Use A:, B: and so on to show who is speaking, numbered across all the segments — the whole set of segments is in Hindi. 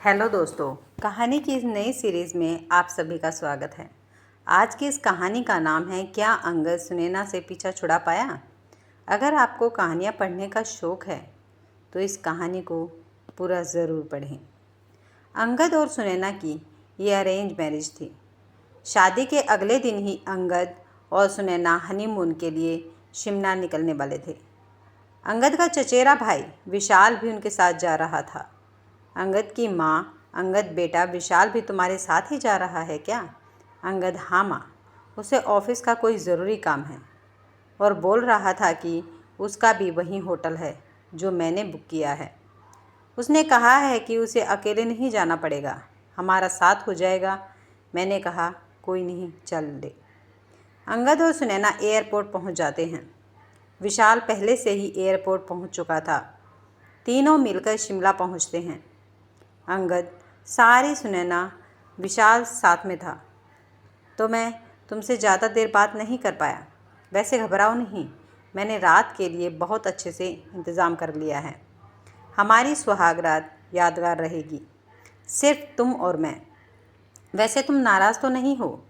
A: हेलो दोस्तों, कहानी की इस नई सीरीज़ में आप सभी का स्वागत है। आज की इस कहानी का नाम है क्या अंगद सुनैना से पीछा छुड़ा पाया। अगर आपको कहानियाँ पढ़ने का शौक़ है तो इस कहानी को पूरा ज़रूर पढ़ें। अंगद और सुनैना की ये अरेंज मैरिज थी। शादी के अगले दिन ही अंगद और सुनैना हनीमून के लिए शिमला निकलने वाले थे। अंगद का चचेरा भाई विशाल भी उनके साथ जा रहा था। अंगद की माँ, अंगद बेटा विशाल भी तुम्हारे साथ ही जा रहा है क्या? अंगद, हाँ माँ, उसे ऑफिस का कोई ज़रूरी काम है और बोल रहा था कि उसका भी वही होटल है जो मैंने बुक किया है। उसने कहा है कि उसे अकेले नहीं जाना पड़ेगा, हमारा साथ हो जाएगा। मैंने कहा कोई नहीं, चल दे। अंगद और सुनैना एयरपोर्ट पहुंच जाते हैं। विशाल पहले से ही एयरपोर्ट पहुंच चुका था। तीनों मिलकर शिमला पहुंचते हैं। अंगद, सारी सुनैना, विशाल साथ में था तो मैं तुमसे ज़्यादा देर बात नहीं कर पाया। वैसे घबराओ नहीं, मैंने रात के लिए बहुत अच्छे से इंतज़ाम कर लिया है। हमारी सुहाग रात यादगार रहेगी, सिर्फ तुम और मैं। वैसे तुम नाराज़ तो नहीं हो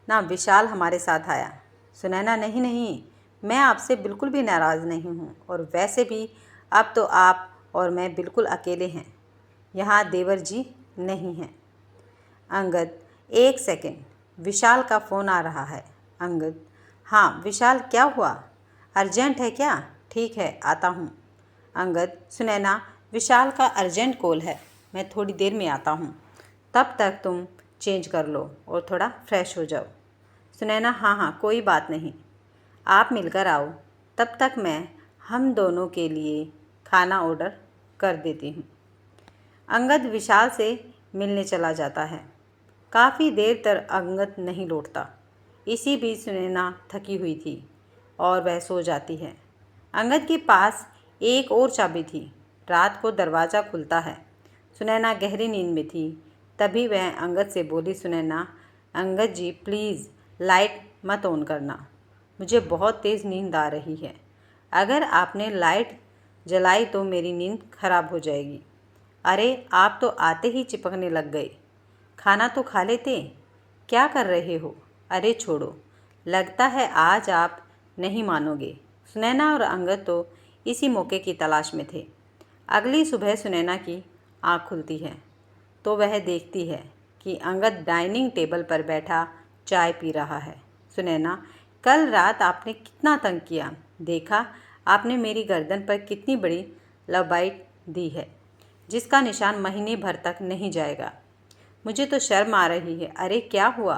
A: ना? विशाल हमारे साथ आया। सुनैना, नहीं नहीं, मैं आपसे बिल्कुल भी नाराज़ नहीं हूँ, और वैसे भी अब तो आप और मैं बिल्कुल अकेले हैं, यहाँ देवर जी नहीं हैं। अंगद, एक सेकंड, विशाल का फ़ोन आ रहा है। अंगद, हाँ विशाल, क्या हुआ? अर्जेंट है क्या? ठीक है, आता हूँ। अंगद, सुनैना, विशाल का अर्जेंट कॉल है, मैं थोड़ी देर में आता हूँ। तब तक तुम चेंज कर लो और थोड़ा फ्रेश हो जाओ। सुनैना, हाँ हाँ, कोई बात नहीं, आप मिलकर आओ, तब तक मैं हम दोनों के लिए खाना ऑर्डर कर देती हूँ। अंगद विशाल से मिलने चला जाता है। काफ़ी देर तक अंगद नहीं लौटता। इसी बीच सुनैना थकी हुई थी और वह सो जाती है। अंगद के पास एक और चाबी थी। रात को दरवाज़ा खुलता है। सुनैना गहरी नींद में थी। तभी वह अंगद से बोली, सुनैना, अंगद जी प्लीज़ लाइट मत ऑन करना, मुझे बहुत तेज़ नींद आ रही है। अगर आपने लाइट जलाई तो मेरी नींद खराब हो जाएगी। अरे, आप तो आते ही चिपकने लग गए। खाना तो खा लेते, क्या कर रहे हो? अरे छोड़ो, लगता है आज आप नहीं मानोगे। सुनैना और अंगद तो इसी मौके की तलाश में थे। अगली सुबह सुनैना की आँख खुलती है तो वह देखती है कि अंगद डाइनिंग टेबल पर बैठा चाय पी रहा है। सुनैना, कल रात आपने कितना तंग किया, देखा आपने मेरी गर्दन पर कितनी बड़ी लबाइट दी है, जिसका निशान महीने भर तक नहीं जाएगा। मुझे तो शर्म आ रही है। अरे क्या हुआ?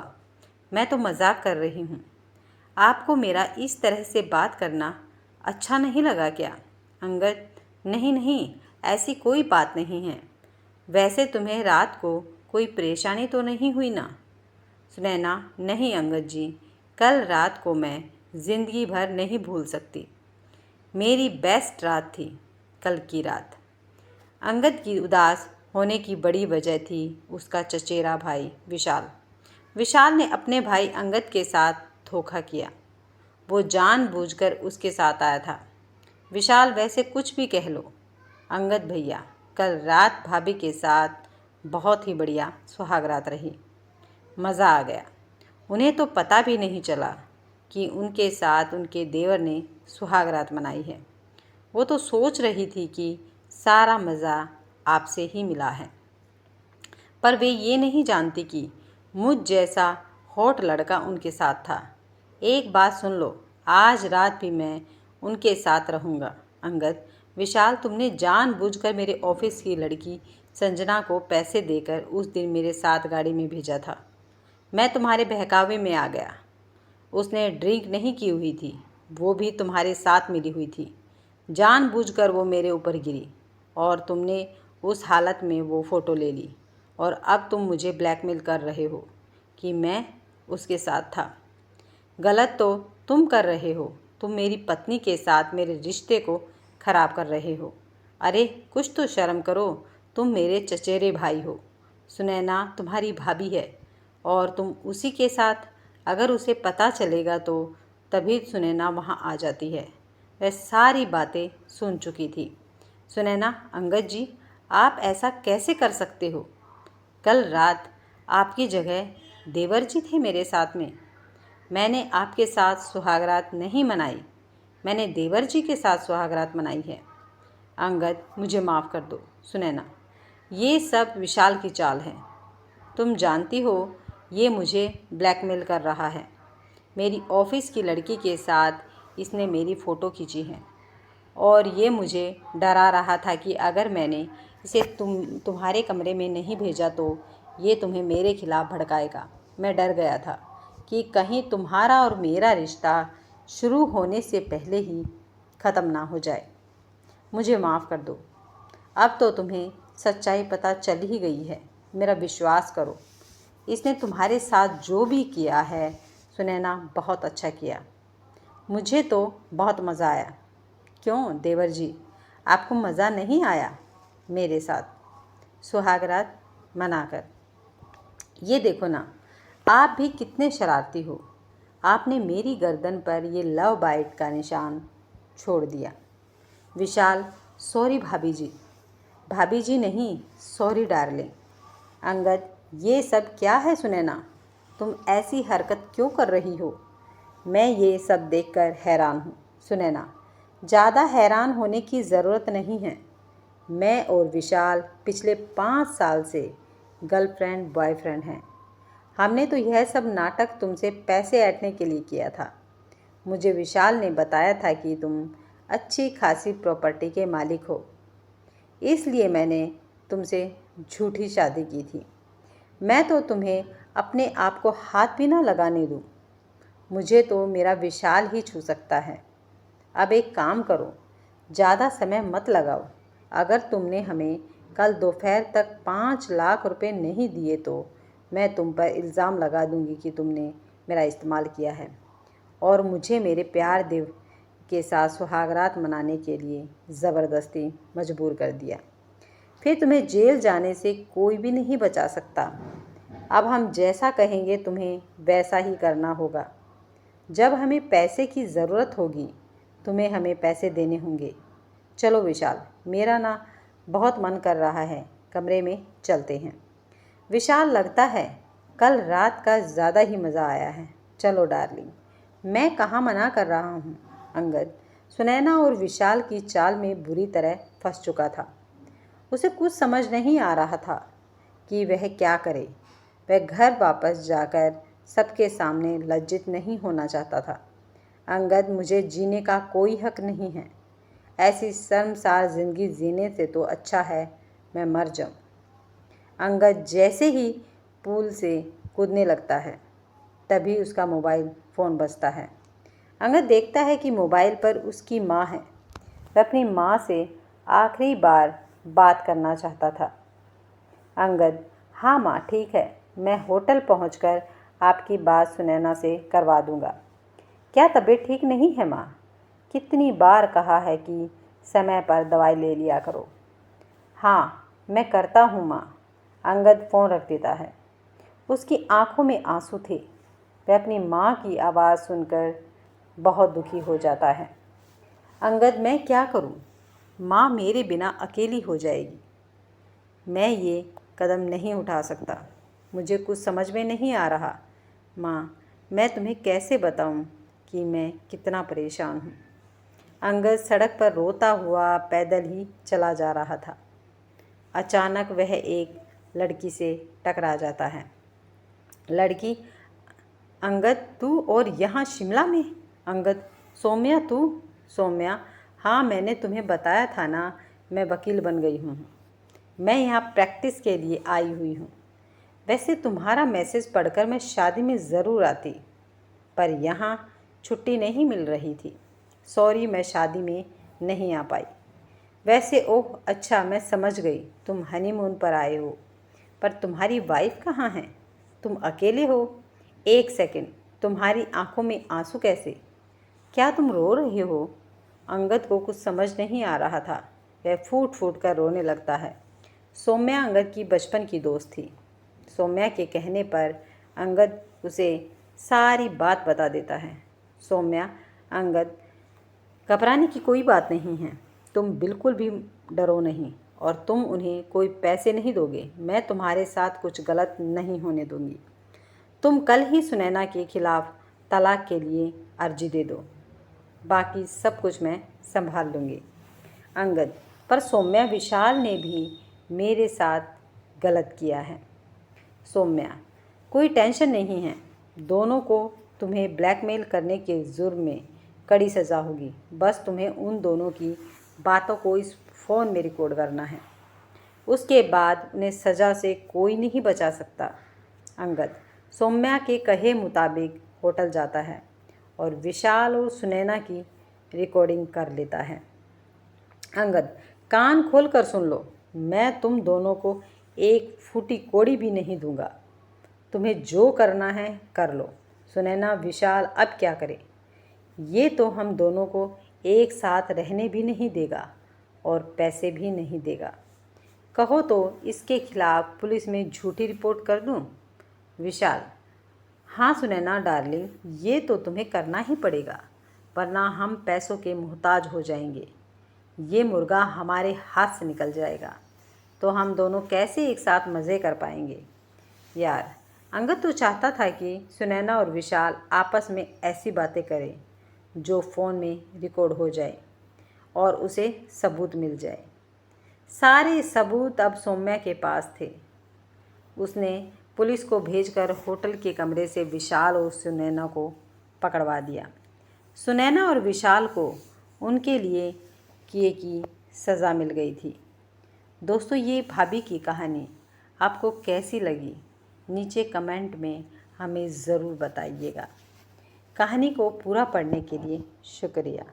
A: मैं तो मजाक कर रही हूँ। आपको मेरा इस तरह से बात करना अच्छा नहीं लगा क्या? अंगद, नहीं नहीं, ऐसी कोई बात नहीं है। वैसे तुम्हें रात को कोई परेशानी तो नहीं हुई ना? सुनैना, नहीं अंगद जी, कल रात को मैं ज़िंदगी भर नहीं भूल सकती। मेरी बेस्ट रात थी कल की रात। अंगद की उदास होने की बड़ी वजह थी उसका चचेरा भाई विशाल। विशाल ने अपने भाई अंगद के साथ धोखा किया। वो जानबूझकर उसके साथ आया था। विशाल, वैसे कुछ भी कह लो, अंगद भैया कल रात भाभी के साथ बहुत ही बढ़िया सुहागरात रही। मज़ा आ गया। उन्हें तो पता भी नहीं चला कि उनके साथ उनके देवर ने सुहागरात मनाई है। वो तो सोच रही थी कि सारा मज़ा आपसे ही मिला है, पर वे ये नहीं जानती कि मुझ जैसा हॉट लड़का उनके साथ था। एक बात सुन लो, आज रात भी मैं उनके साथ रहूँगा। अंगद, विशाल, तुमने जानबूझकर मेरे ऑफिस की लड़की संजना को पैसे देकर उस दिन मेरे साथ गाड़ी में भेजा था। मैं तुम्हारे बहकावे में आ गया। उसने ड्रिंक नहीं की हुई थी, वो भी तुम्हारे साथ मिली हुई थी। जानबूझकर वो मेरे ऊपर गिरी और तुमने उस हालत में वो फ़ोटो ले ली, और अब तुम मुझे ब्लैकमेल कर रहे हो कि मैं उसके साथ था। गलत तो तुम कर रहे हो, तुम मेरी पत्नी के साथ मेरे रिश्ते को ख़राब कर रहे हो। अरे कुछ तो शर्म करो, तुम मेरे चचेरे भाई हो। सुनैना तुम्हारी भाभी है और तुम उसी के साथ, अगर उसे पता चलेगा तो तभी सुनैना वहाँ आ जाती है। वह सारी बातें सुन चुकी थी। सुनैना, अंगद जी, आप ऐसा कैसे कर सकते हो? कल रात आपकी जगह देवर जी थे मेरे साथ में। मैंने आपके साथ सुहागरात नहीं मनाई, मैंने देवर जी के साथ सुहागरात मनाई है। अंगद, मुझे माफ़ कर दो। सुनैना, ये सब विशाल की चाल है। तुम जानती हो ये मुझे ब्लैकमेल कर रहा है। मेरी ऑफिस की लड़की के साथ इसने मेरी फ़ोटो खींची है और ये मुझे डरा रहा था कि अगर मैंने इसे तुम्हारे कमरे में नहीं भेजा तो ये तुम्हें मेरे खिलाफ़ भड़काएगा। मैं डर गया था कि कहीं तुम्हारा और मेरा रिश्ता शुरू होने से पहले ही ख़त्म ना हो जाए। मुझे माफ़ कर दो। अब तो तुम्हें सच्चाई पता चल ही गई है। मेरा विश्वास करो, इसने तुम्हारे साथ जो भी किया है सुनैना, बहुत अच्छा किया। मुझे तो बहुत मज़ा आया। क्यों देवर जी, आपको मज़ा नहीं आया मेरे साथ सुहागरात मनाकर? ये देखो ना, आप भी कितने शरारती हो। आपने मेरी गर्दन पर ये लव बाइट का निशान छोड़ दिया। विशाल, सॉरी भाभी जी। भाभी जी नहीं, सॉरी डार्लिंग। अंगद, ये सब क्या है सुनैना? तुम ऐसी हरकत क्यों कर रही हो? मैं ये सब देखकर हैरान हूँ। सुनैना, ज़्यादा हैरान होने की ज़रूरत नहीं है। मैं और विशाल पिछले 5 साल से गर्लफ्रेंड बॉयफ्रेंड हैं। हमने तो यह सब नाटक तुमसे पैसे ऐंठने के लिए किया था। मुझे विशाल ने बताया था कि तुम अच्छी खासी प्रॉपर्टी के मालिक हो, इसलिए मैंने तुमसे झूठी शादी की थी। मैं तो तुम्हें अपने आप को हाथ भी ना लगाने दूँ। मुझे तो मेरा विशाल ही छू सकता है। अब एक काम करो, ज़्यादा समय मत लगाओ। अगर तुमने हमें कल दोपहर तक 5 लाख रुपए नहीं दिए तो मैं तुम पर इल्ज़ाम लगा दूंगी कि तुमने मेरा इस्तेमाल किया है और मुझे मेरे प्यार देव के साथ सुहागरात मनाने के लिए ज़बरदस्ती मजबूर कर दिया। फिर तुम्हें जेल जाने से कोई भी नहीं बचा सकता। अब हम जैसा कहेंगे तुम्हें वैसा ही करना होगा। जब हमें पैसे की ज़रूरत होगी तुम्हें हमें पैसे देने होंगे। चलो विशाल, मेरा ना बहुत मन कर रहा है, कमरे में चलते हैं। विशाल, लगता है कल रात का ज़्यादा ही मज़ा आया है। चलो डार्लिंग। मैं कहाँ मना कर रहा हूँ। अंगद सुनैना और विशाल की चाल में बुरी तरह फंस चुका था। उसे कुछ समझ नहीं आ रहा था कि वह क्या करे। वह घर वापस जाकर सबके सामने लज्जित नहीं होना चाहता था। अंगद, मुझे जीने का कोई हक नहीं है। ऐसी शर्मसार ज़िंदगी जीने से तो अच्छा है मैं मर जाऊँ। अंगद जैसे ही पूल से कूदने लगता है तभी उसका मोबाइल फ़ोन बजता है। अंगद देखता है कि मोबाइल पर उसकी माँ है। वह अपनी माँ से आखिरी बार बात करना चाहता था। अंगद, हाँ माँ, ठीक है, मैं होटल पहुंचकर आपकी बात सुनैना से करवा दूंगा। क्या तबीयत ठीक नहीं है माँ? कितनी बार कहा है कि समय पर दवाई ले लिया करो। हाँ, मैं करता हूँ माँ। अंगद फ़ोन रख देता है। उसकी आंखों में आंसू थे। वह अपनी माँ की आवाज़ सुनकर बहुत दुखी हो जाता है। अंगद, मैं क्या करूँ? माँ मेरे बिना अकेली हो जाएगी। मैं ये कदम नहीं उठा सकता। मुझे कुछ समझ में नहीं आ रहा। माँ, मैं तुम्हें कैसे बताऊँ कि मैं कितना परेशान हूँ। अंगद सड़क पर रोता हुआ पैदल ही चला जा रहा था। अचानक वह एक लड़की से टकरा जाता है। लड़की, अंगद तू और यहाँ शिमला में? अंगद, सौम्या तू? सौम्या, हाँ मैंने तुम्हें बताया था ना, मैं वकील बन गई हूँ। मैं यहाँ प्रैक्टिस के लिए आई हुई हूँ। वैसे तुम्हारा मैसेज पढ़कर मैं शादी में ज़रूर आती, पर यहाँ छुट्टी नहीं मिल रही थी। सॉरी, मैं शादी में नहीं आ पाई। वैसे ओह अच्छा, मैं समझ गई, तुम हनीमून पर आए हो। पर तुम्हारी वाइफ कहाँ है? तुम अकेले हो? एक सेकंड, तुम्हारी आंखों में आंसू कैसे? क्या तुम रो रही हो? अंगद को कुछ समझ नहीं आ रहा था। वह फूट फूट कर रोने लगता है। सौम्या अंगद की बचपन की दोस्त थी। सौम्या के कहने पर अंगद उसे सारी बात बता देता है। सौम्या, अंगद, घबराने की कोई बात नहीं है। तुम बिल्कुल भी डरो नहीं और तुम उन्हें कोई पैसे नहीं दोगे, मैं तुम्हारे साथ कुछ गलत नहीं होने दूंगी। तुम कल ही सुनैना के खिलाफ तलाक के लिए अर्जी दे दो, बाकी सब कुछ मैं संभाल लूँगी। अंगद, पर सौम्या विशाल ने भी मेरे साथ गलत किया है। सौम्या, कोई टेंशन नहीं है, दोनों को तुम्हें ब्लैकमेल करने के जुर्म में कड़ी सज़ा होगी। बस तुम्हें उन दोनों की बातों को इस फ़ोन में रिकॉर्ड करना है, उसके बाद उन्हें सज़ा से कोई नहीं बचा सकता। अंगद सौम्या के कहे मुताबिक होटल जाता है और विशाल और सुनैना की रिकॉर्डिंग कर लेता है। अंगद, कान खोल कर सुन लो, मैं तुम दोनों को एक फूटी कोड़ी भी नहीं दूंगा। तुम्हें जो करना है कर लो। सुनैना, विशाल अब क्या करे? ये तो हम दोनों को एक साथ रहने भी नहीं देगा और पैसे भी नहीं देगा। कहो तो इसके खिलाफ पुलिस में झूठी रिपोर्ट कर दूं? विशाल, हाँ सुनैना डार्लिंग, ये तो तुम्हें करना ही पड़ेगा, वरना हम पैसों के मोहताज हो जाएंगे। ये मुर्गा हमारे हाथ से निकल जाएगा तो हम दोनों कैसे एक साथ मज़े कर पाएंगे? यार, अंगद तो चाहता था कि सुनैना और विशाल आपस में ऐसी बातें करें जो फ़ोन में रिकॉर्ड हो जाए और उसे सबूत मिल जाए। सारे सबूत अब सौम्या के पास थे। उसने पुलिस को भेजकर होटल के कमरे से विशाल और सुनैना को पकड़वा दिया। सुनैना और विशाल को उनके लिए किए की सज़ा मिल गई थी। दोस्तों, ये भाभी की कहानी आपको कैसी लगी? नीचे कमेंट में हमें ज़रूर बताइएगा। कहानी को पूरा पढ़ने के लिए शुक्रिया।